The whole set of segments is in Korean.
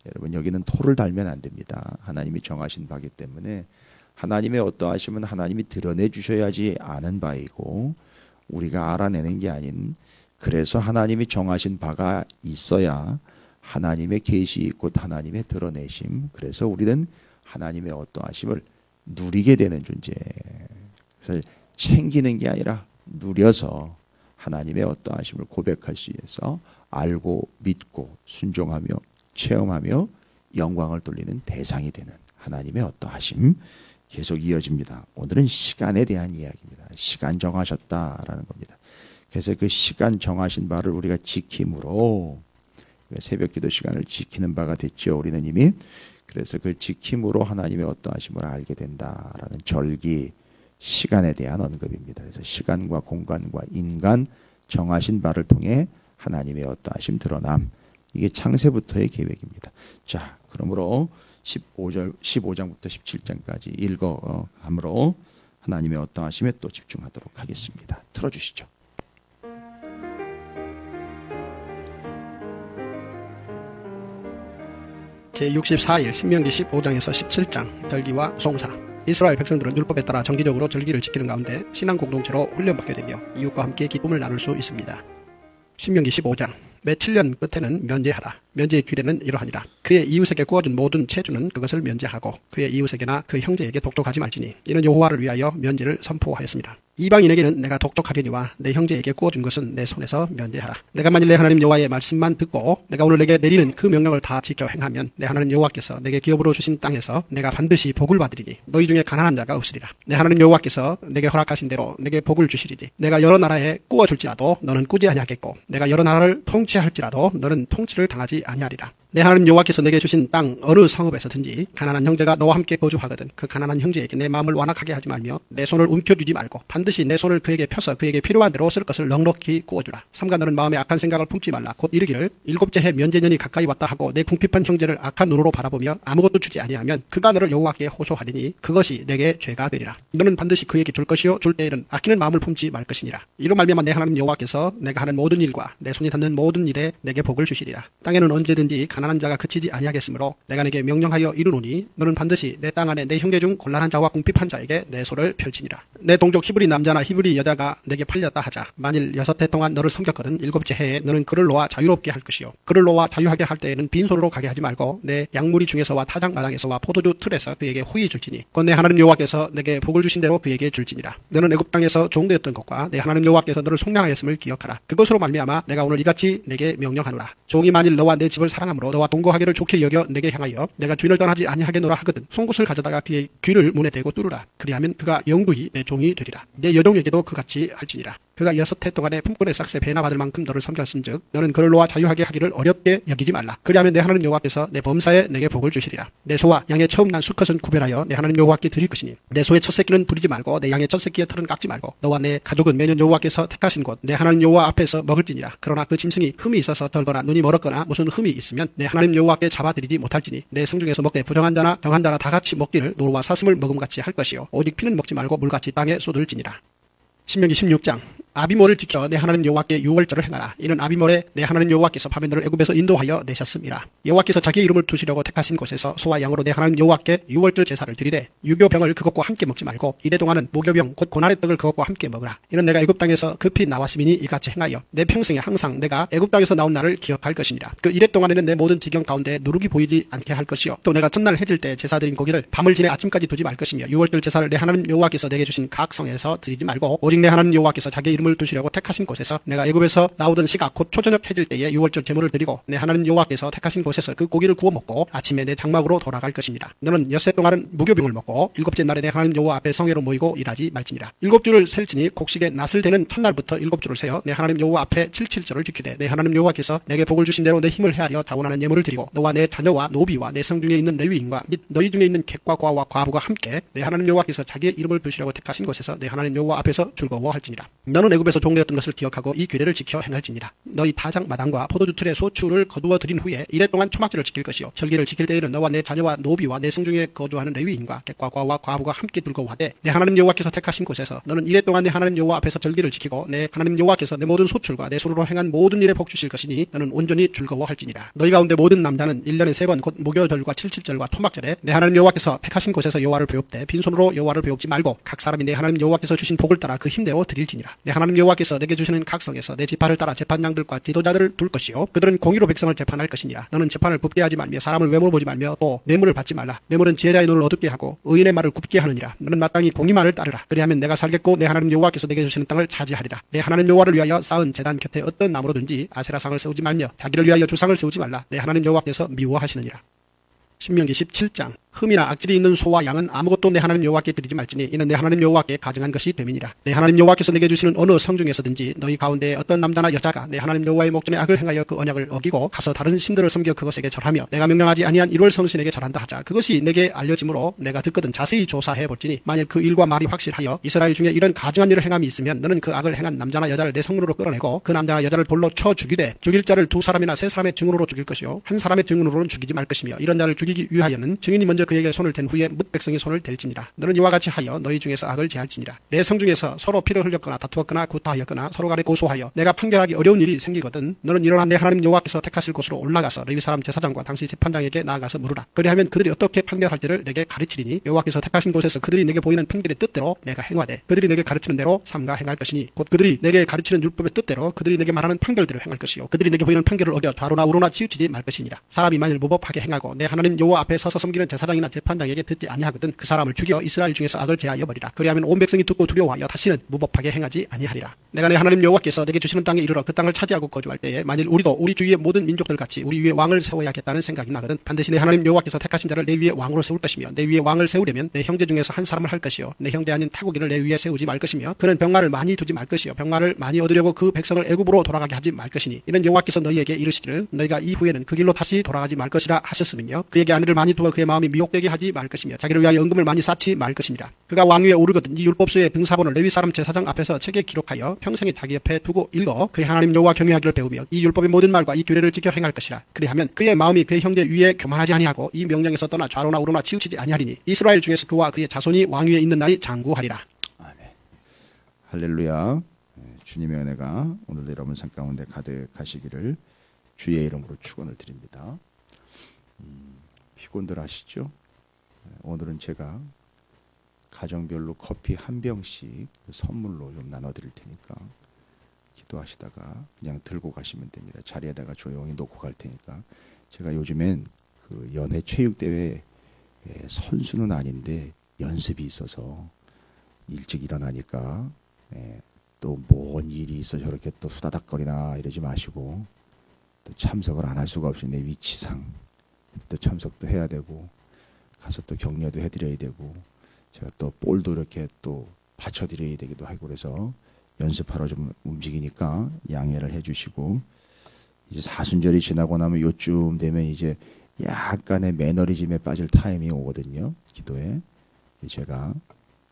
여러분 여기는 토를 달면 안 됩니다. 하나님이 정하신 바이기 때문에 하나님의 어떠하심은 하나님이 드러내 주셔야지 아는 바이고 우리가 알아내는 게 아닌, 그래서 하나님이 정하신 바가 있어야 하나님의 계시 곧 하나님의 드러내심, 그래서 우리는 하나님의 어떠하심을 누리게 되는 존재. 그래서 챙기는 게 아니라 누려서 하나님의 어떠하심을 고백할 수 있어서 알고 믿고 순종하며 체험하며 영광을 돌리는 대상이 되는 하나님의 어떠하심 계속 이어집니다. 오늘은 시간에 대한 이야기입니다. 시간 정하셨다라는 겁니다. 그래서 그 시간 정하신 바를 우리가 지킴으로 새벽기도 시간을 지키는 바가 됐죠. 우리는 이미. 그래서 그 지킴으로 하나님의 어떠하심을 알게 된다라는 절기, 시간에 대한 언급입니다. 그래서 시간과 공간과 인간 정하신 바를 통해 하나님의 어떠하심 드러남, 이게 창세부터의 계획입니다. 자, 그러므로 15장부터 17장까지 읽어감으로 하나님의 어떠하심에 또 집중하도록 하겠습니다. 틀어주시죠. 제64일 신명기 15장에서 17장 절기와 송사. 이스라엘 백성들은 율법에 따라 정기적으로 절기를 지키는 가운데 신앙 공동체로 훈련받게 되며 이웃과 함께 기쁨을 나눌 수 있습니다. 신명기 15장. 매 7년 끝에는 면제하라. 면제의 규례는 이러하니라. 그의 이웃에게 구워준 모든 채주는 그것을 면제하고 그의 이웃에게나 그 형제에게 독촉하지 말지니 이는 여호와를 위하여 면제를 선포하였습니다. 이방인에게는 내가 독촉하려니와 내 형제에게 구워준 것은 내 손에서 면제하라. 내가 만일 내 하나님 여호와의 말씀만 듣고 내가 오늘 내게 내리는 그 명령을 다 지켜 행하면 내 하나님 여호와께서 내게 기업으로 주신 땅에서 내가 반드시 복을 받으리니 너희 중에 가난한 자가 없으리라. 내 하나님 여호와께서 내게 허락하신 대로 내게 복을 주시리니 내가 여러 나라에 구워줄지라도 너는 꾸지 아니하겠고 내가 여러 나라를 통치할지라도 너는 통치를 당하지 아니하리라. 내 하나님 여호와께서 내게 주신 땅 어느 성읍에서든지 가난한 형제가 너와 함께 거주하거든 그 가난한 형제에게 내 마음을 완악하게 하지 말며 내 손을 움켜쥐지 말고 반드시 내 손을 그에게 펴서 그에게 필요한 대로 쓸 것을 넉넉히 구워주라. 삼가 너는 마음에 악한 생각을 품지 말라. 곧 이르기를 일곱째 해 면제년이 가까이 왔다 하고 내 궁핍한 형제를 악한 눈으로 바라보며 아무것도 주지 아니하면 그가 너를 여호와께 호소하리니 그것이 내게 죄가 되리라. 너는 반드시 그에게 줄 것이요 줄 때에는 아끼는 마음을 품지 말 것이니라. 이로 말미암아 내 하나님 여호와께서 내가 하는 모든 일과 내 손이 닿는 모든 일에 내게 복을 주시리라. 땅에는 언제든지 가난한 자가 그치지 아니하겠으므로 내가 내게 명령하여 이르노니 너는 반드시 내 땅 안에 내 형제 중 곤란한 자와 궁핍한 자에게 내 손을 펼치니라. 내 동족 히브리 남자나 히브리 여자가 내게 팔렸다 하자 만일 6해 동안 너를 섬겼거든 일곱째 해에 너는 그를 놓아 자유롭게 할 것이요 그를 놓아 자유하게 할 때에는 빈손으로 가게 하지 말고 내 양무리 중에서와 타작 마당에서와 포도주 틀에서 그에게 후히 줄지니 곧 내 하나님 여호와께서 내게 복을 주신 대로 그에게 줄지니라. 너는 애굽 땅에서 종되었던 것과 내 하나님 여호와께서 너를 속량하였음을 기억하라. 그것으로 말미암아 내가 오늘 이같이 내게 명령하노라. 종이 만일 너와 내 집을 사랑함으로 너와 동거하기를 좋게 여겨 내게 향하여 내가 주인을 떠나지 아니하겠노라 하거든 송곳을 가져다가 그의 귀를 문에 대고 뚫으라. 그리하면 그가 영구히 내 종이 되리라. 내 여종에게도 그같이 할지니라. 그가 6해 동안에 품꾼의 싹새 배나 받을 만큼 너를 섬겼은즉 너는 그를 놓아 자유하게 하기를 어렵게 여기지 말라. 그리하면 내 하나님 여호와께서 내 범사에 내게 복을 주시리라. 내 소와 양의 처음 난 수컷은 구별하여 내 하나님 여호와께 드릴 것이니 내 소의 첫 새끼는 부리지 말고 내 양의 첫 새끼의 털은 깎지 말고 너와 내 가족은 매년 여호와께서 택하신 곳 내 하나님 여호와 앞에서 먹을지니라. 그러나 그 짐승이 흠이 있어서 덜거나 눈이 멀었거나 무슨 흠이 있으면 내 하나님 여호와께 잡아드리지 못할지니 내 성중에서 먹되 부정한 자나 정한 자가 다 같이 먹기를 노루와 사슴을 먹음같이 할 것이요 오직 피는 먹지 말고 물같이 땅에 쏟을지니라. 신명기 16장. 아비몰을 지켜 내 하나님 여호와께 유월절을 행하라. 이는 아비몰에 내 하나님 여호와께서 밤에 너를 애굽에서 인도하여 내셨음이라. 여호와께서 자기의 이름을 두시려고 택하신 곳에서 소와 양으로 내 하나님 여호와께 유월절 제사를 드리되 유교병을 그것과 함께 먹지 말고 이래 동안은 무교병 곧 고난의 떡을 그것과 함께 먹으라. 이는 내가 애굽 땅에서 급히 나왔음이니 이같이 행하여 내 평생에 항상 내가 애굽 땅에서 나온 날을 기억할 것이니라. 그 이래 동안에는 내 모든 지경 가운데 누룩이 보이지 않게 할 것이요 또 내가 첫날 해질 때 제사 드린 고기를 밤을 지내 아침까지 두지 말 것이며 유월절 제사를 내 하나님 여호와께서 내게 주신 각 성에서 드리지 말고 오직 내 하나님 여호와께서 자기의 이름을 두시려고 택하신 곳에서 내가 애굽에서 나오던 시각 곧 초저녁 해질 때에 유월절 제물을 드리고 내 하나님 여호와께서 택하신 곳에서 그 고기를 구워 먹고 아침에 내 장막으로 돌아갈 것이니라. 너는 6해 동안은 무교병을 먹고 7째 날에 내 하나님 여호와 앞에 성회로 모이고 일하지 말지니라. 7주를 셀지니 곡식에 낫을 되는 첫날부터 7주를 세어 내 하나님 여호와 앞에 7.7절을 지키되 내 하나님 여호와께서 내게 복을 주신 대로 내 힘을 헤아려 자원하는 예물을 드리고 너와 내 자녀와 노비와 내 성중에 있는 레위인과 및 너희 중에 있는 객과 과와 과부가 함께 내 하나님 여호와께서 자기의 이름을 두시려고 택하신 곳에서 내 하나님 여호와 앞에서 즐거워할지니라. 너는 애굽에서 종되었던 것을 기억하고 이 규례를 지켜 행할지니라. 너희 타작 마당과 포도주 틀의 소출을 거두어 드린 후에 이래 동안 초막절을 지킬 것이요 절기를 지킬 때에는 너와 내 자녀와 노비와 내 성중에 거주하는 레위인과 객과 과와 과부가 함께 들고 와되 내 하나님 여호와께서 택하신 곳에서 너는 이래 동안 내 하나님 여호와 앞에서 절기를 지키고 내 하나님 여호와께서 내 모든 소출과 내 손으로 행한 모든 일에 복 주실 것이니 너는 온전히 즐거워할지니라. 너희 가운데 모든 남자는 1년에 3번 곧 목요절과 칠칠절과 토막절에 내 하나님 여호와께서 택하신 곳에서 여호와를 배웁되 빈손으로 여호와를 배웁지 말고 각 사람이 내 하나님 여호와께서 주신 복을 따라 그 힘내어 드릴지니라. 내 하나님 여호와께서 내게 주시는 각 성에서 내 지파를 따라 재판장들과 지도자들을 둘 것이요 그들은 공의로 백성을 재판할 것이니라. 너는 재판을 굽게 하지 말며 사람을 외모로 보지 말며 또 뇌물을 받지 말라. 뇌물은 지혜자의 눈을 어둡게 하고 의인의 말을 굽게 하느니라. 너는 마땅히 공의 말을 따르라. 그리하면 내가 살겠고 내 하나님 여호와께서 내게 주시는 땅을 차지하리라. 내 하나님 여호와를 위하여 쌓은 제단 곁에 어떤 나무로든지 아세라상을 세우지 말며 자기를 위하여 주상을 세우지 말라. 내 하나님 여호와께서 미워하시느니라. 신명기 17장 흠이나 악질이 있는 소와 양은 아무것도 내 하나님 여호와께 드리지 말지니 이는 내 하나님 여호와께 가증한 것이 됨이니라. 내 하나님 여호와께서 내게 주시는 어느 성중에서든지 너희 가운데 어떤 남자나 여자가 내 하나님 여호와의 목전에 악을 행하여 그 언약을 어기고 가서 다른 신들을 섬겨 그것에게 절하며 내가 명령하지 아니한 1월 성신에게 절한다 하자. 그것이 내게 알려지므로 내가 듣거든 자세히 조사해 볼지니 만일 그 일과 말이 확실하여 이스라엘 중에 이런 가증한 일을 행함이 있으면 너는 그 악을 행한 남자나 여자를 내 성문으로 끌어내고 그 남자나 여자를 돌로 쳐 죽이되 죽일 자를 2사람이나 3사람의 증언으로 죽일 것이요 한 사람의 증언으로는 죽이지 말 것이며 이런 자를 죽이기 위하여는 증인이 먼저 그에게 손을 댄 후에 뭇 백성이 손을 댈지니라. 너는 이와 같이 하여 너희 중에서 악을 제할지니라. 내 성중에서 서로 피를 흘렸거나 다투었거나 구타하였거나 서로 간에 고소하여 내가 판결하기 어려운 일이 생기거든 너는 일어나 내 하나님 여호와께서 택하실 곳으로 올라가서 레위 사람 제사장과 당시 재판장에게 나아가서 물으라. 그리하면 그들이 어떻게 판결할지를 내게 가르치리니 여호와께서 택하신 곳에서 그들이 내게 보이는 판결의 뜻대로 내가 행하되 그들이 내게 가르치는 대로 삼가 행할 것이니 곧 그들이 내게 가르치는 율법의 뜻대로 그들이 내게 말하는 판결대로 행할 것이요 그들이 내게 보이는 판결을 어겨 좌로나 우로나 치우치지 말 것이니라. 사람이 만일 무법하게 행하고 내 하나님 여호와 앞에 서서 섬기는 제사장이나 재판장에게 듣지 아니하거든 그 사람을 죽여 이스라엘 중에서 악을 제하여 버리라. 그리하면 온 백성이 듣고 두려워하여 다시는 무법하게 행하지 아니하리라. 내가 내 하나님 여호와께서 내게 주시는 땅에 이르러 그 땅을 차지하고 거주할 때에 만일 우리도 우리 주위의 모든 민족들 같이 우리 위에 왕을 세워야겠다는 생각이 나거든 반드시 내 하나님 여호와께서 택하신 자를 내 위에 왕으로 세울 것이며 내 위에 왕을 세우려면 내 형제 중에서 한 사람을 할 것이요 내 형제 아닌 타국인을 내 위에 세우지 말 것이며 그는 병마를 많이 두지 말 것이요 병마를 많이 얻으려고 그 백성을 애굽으로 돌아가게 하지 말 것이니 이는 여호와께서 너희에게 이르시기를 너희가 이후에는 그 길로 다시 돌아가지 말 것이라 하셨으면요 그에게 아내를 많이 두어 그의 마음이 미혹되게 하지 말 것이며 자기를 위하여 은금을 많이 쌓지 말 것이니라. 그가 왕위에 오르거든 이 율법서의 등사본을 레위 사람 제사장 앞에서 책에 기록하여 평생에 자기 옆에 두고 읽어 그의 하나님 여호와 경외하기를 배우며 이 율법의 모든 말과 이 규례를 지켜 행할 것이라. 그리하면 그의 마음이 그의 형제 위에 교만하지 아니하고 이 명령에서 떠나 좌로나 우로나 치우치지 아니하리니 이스라엘 중에서 그와 그의 자손이 왕위에 있는 날이 장구하리라. 아멘. 할렐루야. 주님의 은혜가 오늘 여러분 삶 가운데 가득하시기를 주의 이름으로 축원을 드립니다. 피곤들 하시죠? 오늘은 제가 가정별로 커피 한 병씩 선물로 좀 나눠드릴 테니까 기도하시다가 그냥 들고 가시면 됩니다. 자리에다가 조용히 놓고 갈 테니까. 제가 요즘엔 그 연애 체육대회 선수는 아닌데 연습이 있어서 일찍 일어나니까 또 뭔 일이 있어 저렇게 또 수다닥거리나 이러지 마시고 또 참석을 안 할 수가 없이 내 위치상 또 참석도 해야 되고 가서 또 격려도 해드려야 되고 제가 또 볼도 이렇게 또 받쳐드려야 되기도 하고 그래서 연습하러 좀 움직이니까 양해를 해주시고 이제 사순절이 지나고 나면 요쯤 되면 이제 약간의 매너리즘에 빠질 타이밍이 오거든요. 기도에 제가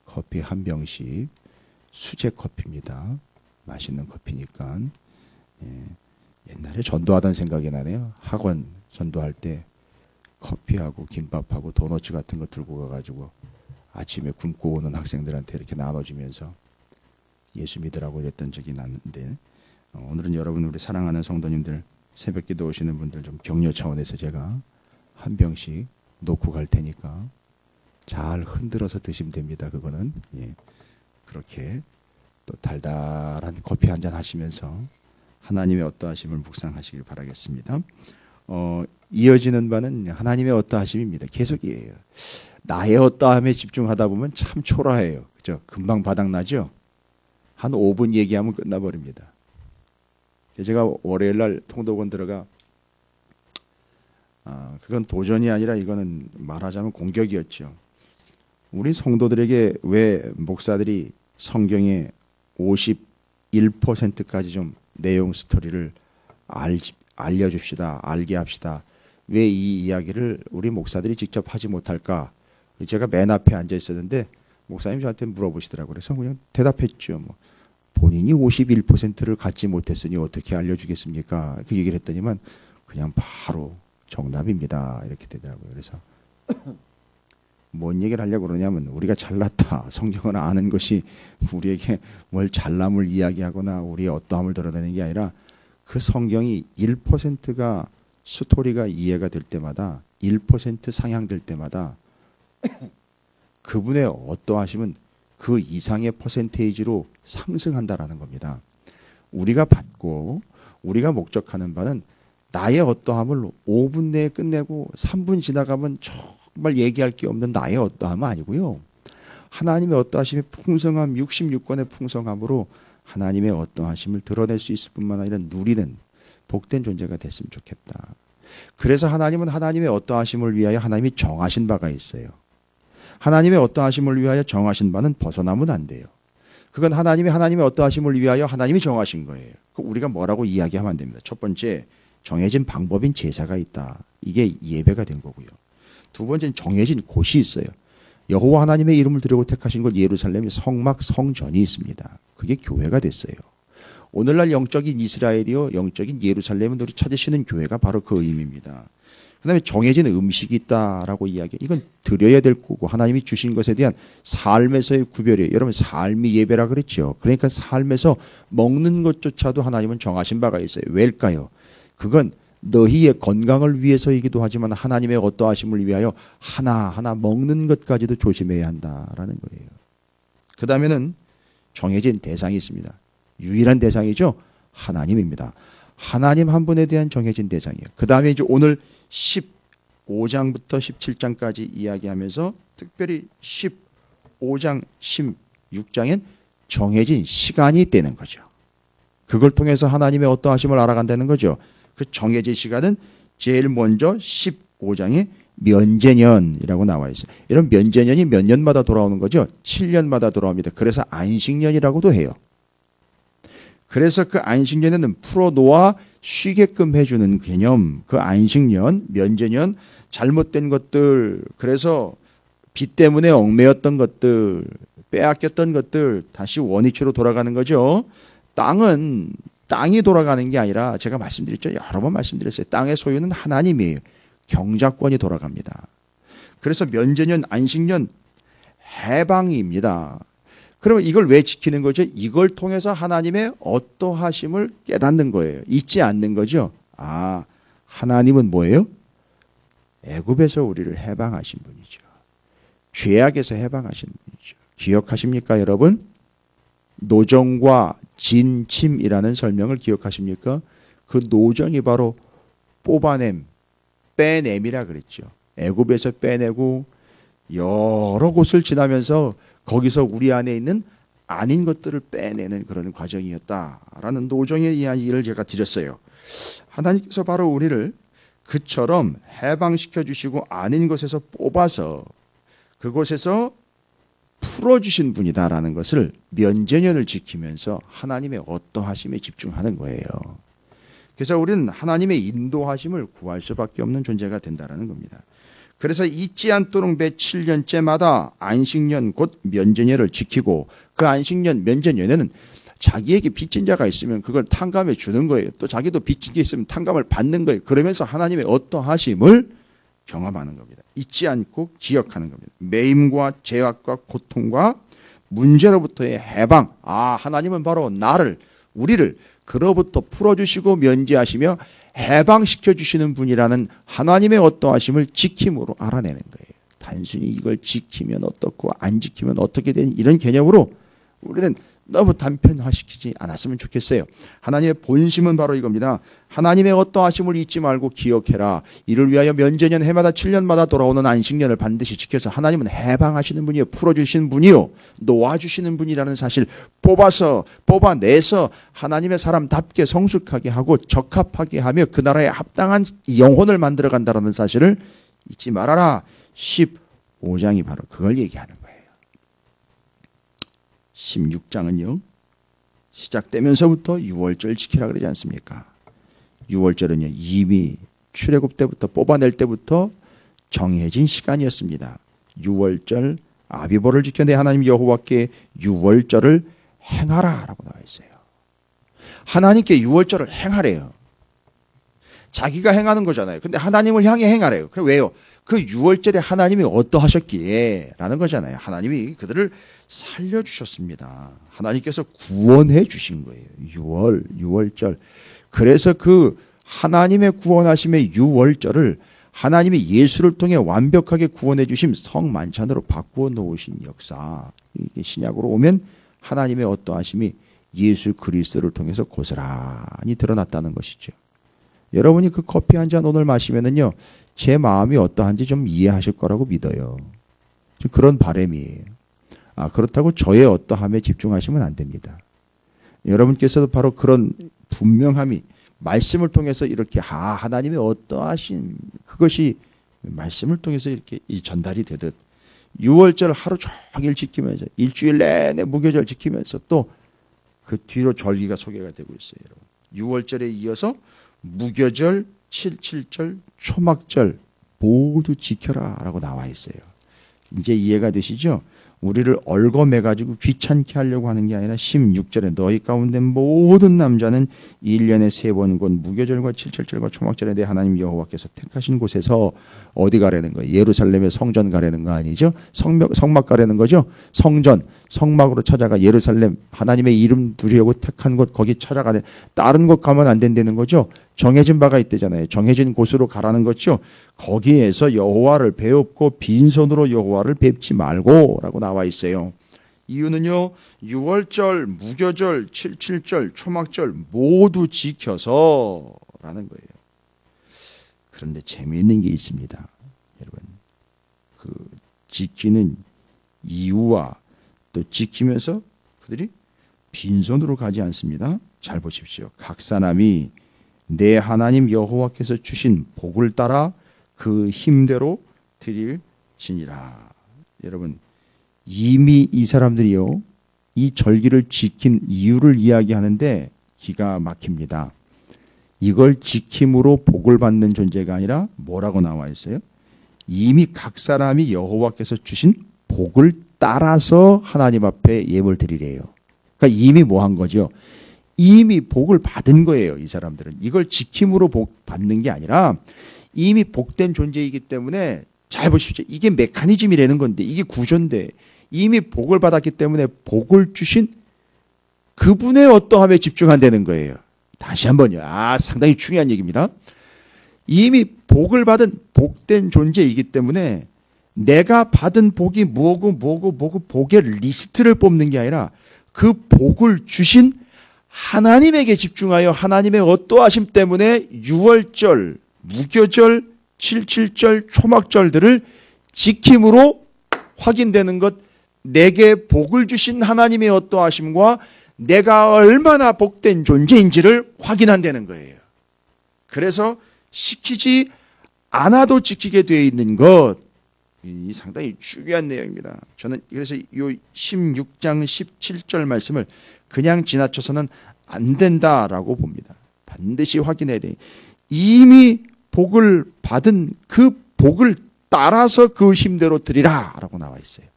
커피 한 병씩 수제 커피입니다. 맛있는 커피니까 옛날에 전도하던 생각이 나네요. 학원 전도할 때 커피하고 김밥하고 도너츠 같은 거 들고 가가지고 아침에 굶고 오는 학생들한테 이렇게 나눠주면서 예수 믿으라고 했던 적이 났는데 오늘은 여러분 우리 사랑하는 성도님들 새벽기도 오시는 분들 좀 격려 차원에서 제가 한 병씩 놓고 갈 테니까 잘 흔들어서 드시면 됩니다. 그거는 그렇게 또 달달한 커피 한잔 하시면서 하나님의 어떠하심을 묵상하시길 바라겠습니다. 이어지는 바는 하나님의 어떠하심입니다. 계속이에요. 나의 어떠함에 집중하다 보면 참 초라해요. 그죠? 금방 바닥나죠? 한 5분 얘기하면 끝나버립니다. 제가 월요일 날 통독원 들어가 그건 도전이 아니라 이거는 말하자면 공격이었죠. 우리 성도들에게 왜 목사들이 성경의 51%까지 좀 내용 스토리를 알려줍시다. 알게 합시다. 왜 이 이야기를 우리 목사들이 직접 하지 못할까? 제가 맨 앞에 앉아 있었는데 목사님 저한테 물어보시더라고요. 그래서 그냥 대답했죠. 본인이 51%를 갖지 못했으니 어떻게 알려주겠습니까? 그 얘기를 했더니만 그냥 바로 정답입니다. 이렇게 되더라고요. 그래서 뭔 얘기를 하려고 그러냐면 우리가 잘났다. 성경을 아는 것이 우리에게 뭘 잘남을 이야기하거나 우리의 어떠함을 드러내는 게 아니라 그 성경이 1%가 스토리가 이해가 될 때마다 1% 상향될 때마다 그분의 어떠하심은 그 이상의 퍼센테이지로 상승한다라는 겁니다. 우리가 받고 우리가 목적하는 바는 나의 어떠함을 5분 내에 끝내고 3분 지나가면 정말 얘기할 게 없는 나의 어떠함은 아니고요. 하나님의 어떠하심의 풍성함, 66권의 풍성함으로 하나님의 어떠하심을 드러낼 수 있을 뿐만 아니라 누리는 복된 존재가 됐으면 좋겠다. 그래서 하나님은 하나님의 어떠하심을 위하여 하나님이 정하신 바가 있어요. 하나님의 어떠하심을 위하여 정하신 바는 벗어나면 안 돼요. 그건 하나님의 어떠하심을 위하여 하나님이 정하신 거예요. 우리가 뭐라고 이야기하면 안 됩니다. 첫 번째, 정해진 방법인 제사가 있다. 이게 예배가 된 거고요. 두 번째는 정해진 곳이 있어요. 여호와 하나님의 이름을 들여고 택하신 곳 예루살렘이 성막 성전이 있습니다. 그게 교회가 됐어요. 오늘날 영적인 이스라엘이요, 영적인 예루살렘을 우리 찾으시는 교회가 바로 그 의미입니다. 그 다음에 정해진 음식이 있다라고 이야기해요. 이건 드려야 될 거고 하나님이 주신 것에 대한 삶에서의 구별이에요. 여러분 삶이 예배라 그랬죠. 그러니까 삶에서 먹는 것조차도 하나님은 정하신 바가 있어요. 왜일까요? 그건 너희의 건강을 위해서이기도 하지만 하나님의 어떠하심을 위하여 하나하나 먹는 것까지도 조심해야 한다라는 거예요. 그 다음에는 정해진 대상이 있습니다. 유일한 대상이죠. 하나님입니다. 하나님 한 분에 대한 정해진 대상이에요. 그 다음에 이제 오늘 15장부터 17장까지 이야기하면서 특별히 15장, 16장엔 정해진 시간이 있다는 거죠. 그걸 통해서 하나님의 어떠하심을 알아간다는 거죠. 그 정해진 시간은 제일 먼저 15장에 면제년이라고 나와 있어요. 이런 면제년이 몇 년마다 돌아오는 거죠? 7년마다 돌아옵니다. 그래서 안식년이라고도 해요. 그래서 그 안식년에는 풀어놓아 쉬게끔 해주는 개념, 그 안식년, 면제년, 잘못된 것들, 그래서 빚 때문에 얽매였던 것들, 빼앗겼던 것들 다시 원위치로 돌아가는 거죠. 땅이 돌아가는 게 아니라 제가 말씀드렸죠. 여러 번 말씀드렸어요. 땅의 소유는 하나님이에요. 경작권이 돌아갑니다. 그래서 면제년, 안식년, 해방입니다. 그러면 이걸 왜 지키는 거죠? 이걸 통해서 하나님의 어떠하심을 깨닫는 거예요. 잊지 않는 거죠. 아, 하나님은 뭐예요? 애굽에서 우리를 해방하신 분이죠. 죄악에서 해방하신 분이죠. 기억하십니까, 여러분? 노정과 진침이라는 설명을 기억하십니까? 그 노정이 바로 뽑아냄, 빼냄이라 그랬죠. 애굽에서 빼내고 여러 곳을 지나면서 거기서 우리 안에 있는 아닌 것들을 빼내는 그런 과정이었다라는 노정의 이야기를 제가 드렸어요. 하나님께서 바로 우리를 그처럼 해방시켜 주시고 아닌 것에서 뽑아서 그곳에서 풀어주신 분이다라는 것을 면제년을 지키면서 하나님의 어떠하심에 집중하는 거예요. 그래서 우리는 하나님의 인도하심을 구할 수밖에 없는 존재가 된다는 겁니다. 그래서 잊지 않도록 매 7년째마다 안식년 곧 면제년을 지키고 그 안식년 면제년에는 자기에게 빚진 자가 있으면 그걸 탕감해 주는 거예요. 또 자기도 빚진 게 있으면 탕감을 받는 거예요. 그러면서 하나님의 어떠하심을 경험하는 겁니다. 잊지 않고 기억하는 겁니다. 매임과 죄악과 고통과 문제로부터의 해방. 아, 하나님은 바로 우리를 그로부터 풀어주시고 면제하시며 해방시켜 주시는 분이라는 하나님의 어떠하심을 지킴으로 알아내는 거예요. 단순히 이걸 지키면 어떻고 안 지키면 어떻게 되는 이런 개념으로 우리는 너무 단편화시키지 않았으면 좋겠어요. 하나님의 본심은 바로 이겁니다. 하나님의 어떠하심을 잊지 말고 기억해라. 이를 위하여 면제년 해마다 7년마다 돌아오는 안식년을 반드시 지켜서 하나님은 해방하시는 분이요, 풀어주시는 분이요, 놓아주시는 분이라는 사실 뽑아내서 하나님의 사람답게 성숙하게 하고 적합하게 하며 그 나라에 합당한 영혼을 만들어간다는 사실을 잊지 말아라. 15장이 바로 그걸 얘기하는 거예요. 16장은요. 시작되면서부터 6월절 지키라 그러지 않습니까? 6월절은요. 이미 출애굽 때부터 뽑아낼 때부터 정해진 시간이었습니다. 6월절 아비보를 지켜 내 하나님 여호와께 6월절을 행하라 라고 나와 있어요. 하나님께 유월절을 행하래요. 자기가 행하는 거잖아요. 근데 하나님을 향해 행하래요. 그래 왜요? 그 유월절에 하나님이 어떠하셨기에 라는 거잖아요. 하나님이 그들을 살려주셨습니다. 하나님께서 구원해 주신 거예요. 유월절. 그래서 그 하나님의 구원하심의 유월절을 하나님이 예수를 통해 완벽하게 구원해 주심 성만찬으로 바꾸어 놓으신 역사. 이게 신약으로 오면 하나님의 어떠하심이 예수 그리스도를 통해서 고스란히 드러났다는 것이죠. 여러분이 그 커피 한 잔 오늘 마시면은요, 제 마음이 어떠한지 좀 이해하실 거라고 믿어요. 좀 그런 바람이에요. 그렇다고 저의 어떠함에 집중하시면 안 됩니다. 여러분께서도 바로 그런 분명함이 말씀을 통해서 이렇게 하나님의 어떠하신 그것이 말씀을 통해서 이렇게 전달이 되듯 유월절 하루 종일 지키면서 일주일 내내 무교절 지키면서 또 그 뒤로 절기가 소개가 되고 있어요. 여러분. 유월절에 이어서 무교절, 7.7절, 초막절 모두 지켜라 라고 나와 있어요. 이제 이해가 되시죠? 우리를 얽어매가지고 귀찮게 하려고 하는 게 아니라 16절에 너희 가운데 모든 남자는 1년에 3번 곧 무교절과 7.7절과 초막절에 내 하나님 여호와께서 택하신 곳에서 어디 가라는 거예요? 예루살렘의 성전 가라는 거 아니죠? 성막 가라는 거죠? 성막으로 찾아가 예루살렘 하나님의 이름 두려고 택한 곳 거기 찾아가래. 다른 곳 가면 안 된다는 거죠? 정해진 바가 있대잖아요. 정해진 곳으로 가라는 거죠. 거기에서 여호와를 배웁고 빈손으로 여호와를 뵙지 말고 라고 나와 있어요. 이유는요. 유월절, 무교절, 7.7절, 초막절 모두 지켜서 라는 거예요. 그런데 재미있는 게 있습니다. 여러분. 그 지키는 이유와 또 지키면서 그들이 빈손으로 가지 않습니다. 잘 보십시오. 각 사람이 내 하나님 여호와께서 주신 복을 따라 그 힘대로 드릴지니라. 여러분 이미 이 사람들이요 이 절기를 지킨 이유를 이야기하는데 기가 막힙니다. 이걸 지킴으로 복을 받는 존재가 아니라 뭐라고 나와 있어요? 이미 각 사람이 여호와께서 주신 복을 따라서 하나님 앞에 예물 드리래요. 그러니까 이미 뭐 한 거죠? 이미 복을 받은 거예요. 이 사람들은. 이걸 지킴으로 복 받는 게 아니라 이미 복된 존재이기 때문에 잘 보십시오. 이게 메커니즘이라는 건데 이게 구조인데 이미 복을 받았기 때문에 복을 주신 그분의 어떠함에 집중한다는 거예요. 다시 한번요. 상당히 중요한 얘기입니다. 이미 복을 받은 복된 존재이기 때문에 내가 받은 복이 뭐고 복의 리스트를 뽑는 게 아니라 그 복을 주신 하나님에게 집중하여 하나님의 어떠하심 때문에 유월절, 무교절, 7.7절, 초막절들을 지킴으로 확인되는 것, 내게 복을 주신 하나님의 어떠하심과 내가 얼마나 복된 존재인지를 확인한다는 거예요. 그래서 시키지 않아도 지키게 되어 있는 것, 이 상당히 중요한 내용입니다. 저는 그래서 이 16장 17절 말씀을 그냥 지나쳐서는 안 된다라고 봅니다. 반드시 확인해야 돼. 이미 복을 받은 그 복을 따라서 그 힘대로 드리라라고 나와 있어요.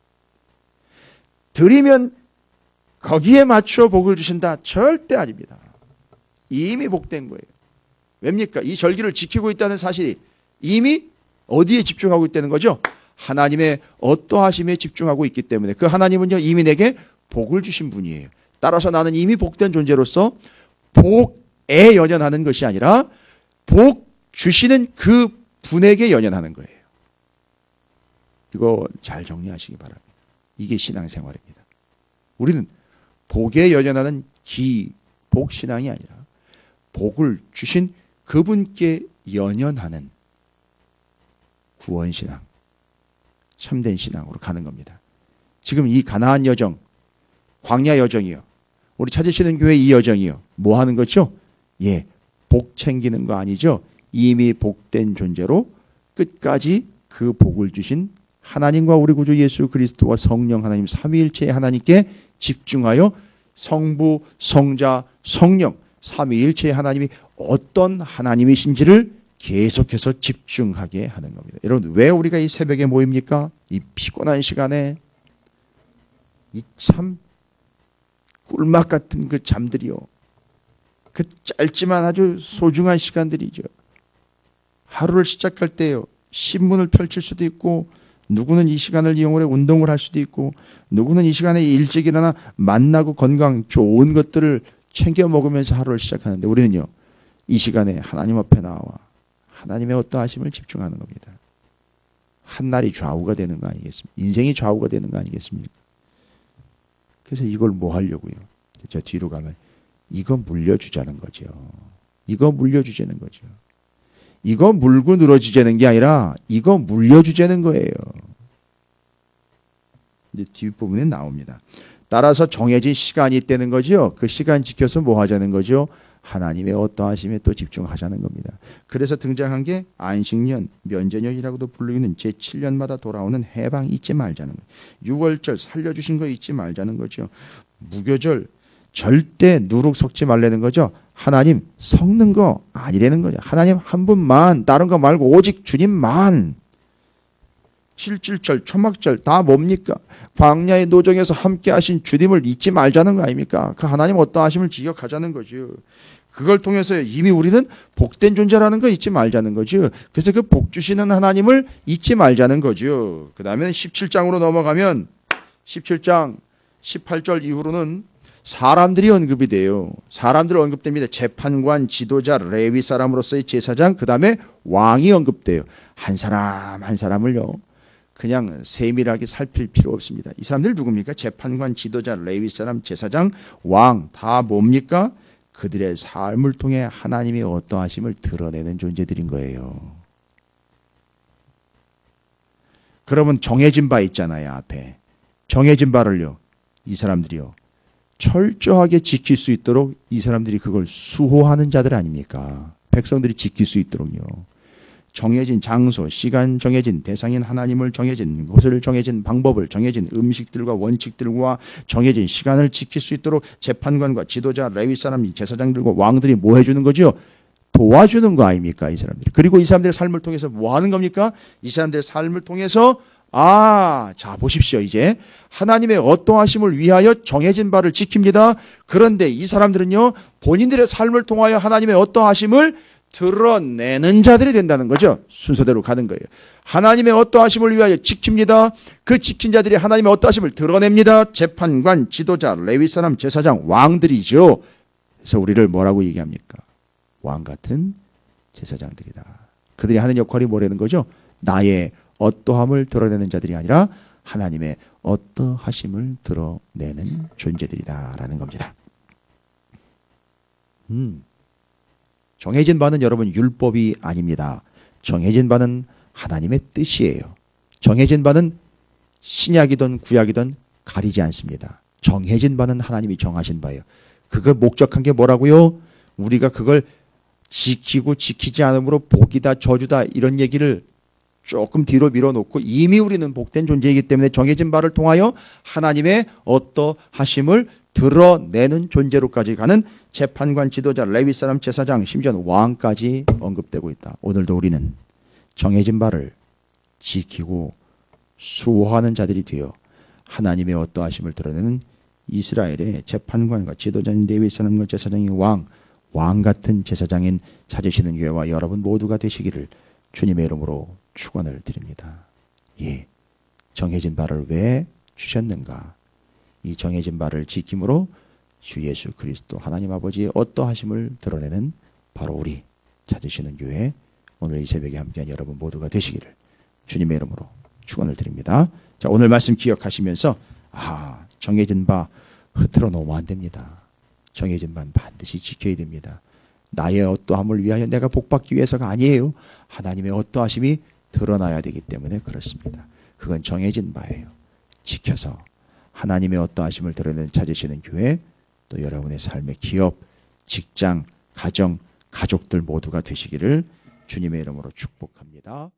드리면 거기에 맞춰 복을 주신다? 절대 아닙니다. 이미 복된 거예요. 왜입니까? 이 절기를 지키고 있다는 사실이 이미 어디에 집중하고 있다는 거죠? 하나님의 어떠하심에 집중하고 있기 때문에 그 하나님은요 이미 내게 복을 주신 분이에요. 따라서 나는 이미 복된 존재로서 복에 연연하는 것이 아니라 복 주시는 그 분에게 연연하는 거예요. 이거 잘 정리하시기 바랍니다. 이게 신앙생활입니다. 우리는 복에 연연하는 기복신앙이 아니라 복을 주신 그분께 연연하는 구원신앙, 참된 신앙으로 가는 겁니다. 지금 이 가나안 여정, 광야 여정이요. 우리 찾으시는 교회 이 여정이요. 뭐 하는 거죠? 복 챙기는 거 아니죠? 이미 복된 존재로 끝까지 그 복을 주신 하나님과 우리 구주 예수 그리스도와 성령 하나님 삼위일체의 하나님께 집중하여 성부, 성자, 성령 삼위일체의 하나님이 어떤 하나님이신지를 계속해서 집중하게 하는 겁니다. 여러분 왜 우리가 이 새벽에 모입니까? 이 피곤한 시간에 이 참 꿀맛 같은 그 잠들이요. 그 짧지만 아주 소중한 시간들이죠. 하루를 시작할 때요. 신문을 펼칠 수도 있고, 누구는 이 시간을 이용해 운동을 할 수도 있고, 누구는 이 시간에 일찍 일어나 만나고 건강 좋은 것들을 챙겨 먹으면서 하루를 시작하는데, 우리는요 이 시간에 하나님 앞에 나와 하나님의 어떠하심을 집중하는 겁니다. 한날이 좌우가 되는 거 아니겠습니까? 인생이 좌우가 되는 거 아니겠습니까? 그래서 이걸 뭐 하려고요? 저 뒤로 가면 이거 물려주자는 거죠. 이거 물려주자는 거죠. 이거 물고 늘어지자는 게 아니라 이거 물려주자는 거예요. 이제 뒷부분에 나옵니다. 따라서 정해진 시간이 있다는 거죠. 그 시간 지켜서 뭐 하자는 거죠? 하나님의 어떠하심에 또 집중하자는 겁니다. 그래서 등장한 게 안식년, 면제년이라고도 불리는 제7년마다 돌아오는 해방 잊지 말자는 거예요. 유월절 살려주신 거 잊지 말자는 거죠. 무교절 절대 누룩 섞지 말라는 거죠. 하나님 섞는 거 아니라는 거죠. 하나님 한 분만, 다른 거 말고 오직 주님만. 칠칠절, 초막절 다 뭡니까? 광야의 노정에서 함께 하신 주님을 잊지 말자는 거 아닙니까? 그 하나님 어떠하심을 기억하자는 거죠. 그걸 통해서 이미 우리는 복된 존재라는 거 잊지 말자는 거죠. 그래서 그 복 주시는 하나님을 잊지 말자는 거죠. 그 다음에 17장으로 넘어가면 17장 18절 이후로는 사람들이 언급이 돼요. 사람들 언급됩니다. 재판관, 지도자, 레위 사람으로서의 제사장, 그 다음에 왕이 언급돼요. 한 사람 한 사람을요 그냥 세밀하게 살필 필요 없습니다. 이 사람들 누굽니까? 재판관, 지도자, 레위 사람, 제사장, 왕 다 뭡니까? 그들의 삶을 통해 하나님의 어떠하심을 드러내는 존재들인 거예요. 그러면 정해진 바 있잖아요. 앞에 정해진 바를요 이 사람들이요 철저하게 지킬 수 있도록 이 사람들이 그걸 수호하는 자들 아닙니까? 백성들이 지킬 수 있도록요. 정해진 장소, 시간 정해진 대상인 하나님을 정해진 곳을 정해진 방법을 정해진 음식들과 원칙들과 정해진 시간을 지킬 수 있도록 재판관과 지도자, 레위 사람, 제사장들과 왕들이 뭐 해주는 거죠? 도와주는 거 아닙니까? 이 사람들이. 그리고 이 사람들의 삶을 통해서 뭐 하는 겁니까? 이 사람들의 삶을 통해서 자 보십시오. 이제 하나님의 어떠하심을 위하여 정해진 바를 지킵니다. 그런데 이 사람들은요 본인들의 삶을 통하여 하나님의 어떠하심을 드러내는 자들이 된다는 거죠. 순서대로 가는 거예요. 하나님의 어떠하심을 위하여 지킵니다. 그 지킨 자들이 하나님의 어떠하심을 드러냅니다. 재판관, 지도자, 레위 사람, 제사장, 왕들이죠. 그래서 우리를 뭐라고 얘기합니까? 왕 같은 제사장들이다. 그들이 하는 역할이 뭐라는 거죠? 나의 어떠함을 드러내는 자들이 아니라 하나님의 어떠하심을 드러내는 존재들이다라는 겁니다. 정해진 바는 여러분 율법이 아닙니다. 정해진 바는 하나님의 뜻이에요. 정해진 바는 신약이든 구약이든 가리지 않습니다. 정해진 바는 하나님이 정하신 바예요. 그걸 목적한 게 뭐라고요? 우리가 그걸 지키고 지키지 않으므로 복이다 저주다 이런 얘기를 조금 뒤로 밀어놓고 이미 우리는 복된 존재이기 때문에 정해진 바를 통하여 하나님의 어떠하심을 드러내는 존재로까지 가는 재판관, 지도자, 레위 사람, 제사장, 심지어는 왕까지 언급되고 있다. 오늘도 우리는 정해진 바를 지키고 수호하는 자들이 되어 하나님의 어떠하심을 드러내는 이스라엘의 재판관과 지도자인 레위 사람과 제사장인 왕 같은 제사장인 찾으시는 교회와 여러분 모두가 되시기를 주님의 이름으로 축원을 드립니다. 예, 정해진 바를 왜 주셨는가? 이 정해진 바를 지킴으로 주 예수 그리스도 하나님 아버지의 어떠하심을 드러내는 바로 우리 찾으시는 교회 오늘 이 새벽에 함께한 여러분 모두가 되시기를 주님의 이름으로 축원을 드립니다. 자, 오늘 말씀 기억하시면서 정해진 바 흐트러 놓으면 안 됩니다. 정해진 바는 반드시 지켜야 됩니다. 나의 어떠함을 위하여 내가 복받기 위해서가 아니에요. 하나님의 어떠하심이 드러나야 되기 때문에 그렇습니다. 그건 정해진 바예요. 지켜서 하나님의 어떠하심을 드러내는 찾으시는 교회 또 여러분의 삶의 기업, 직장, 가정, 가족들 모두가 되시기를 주님의 이름으로 축복합니다.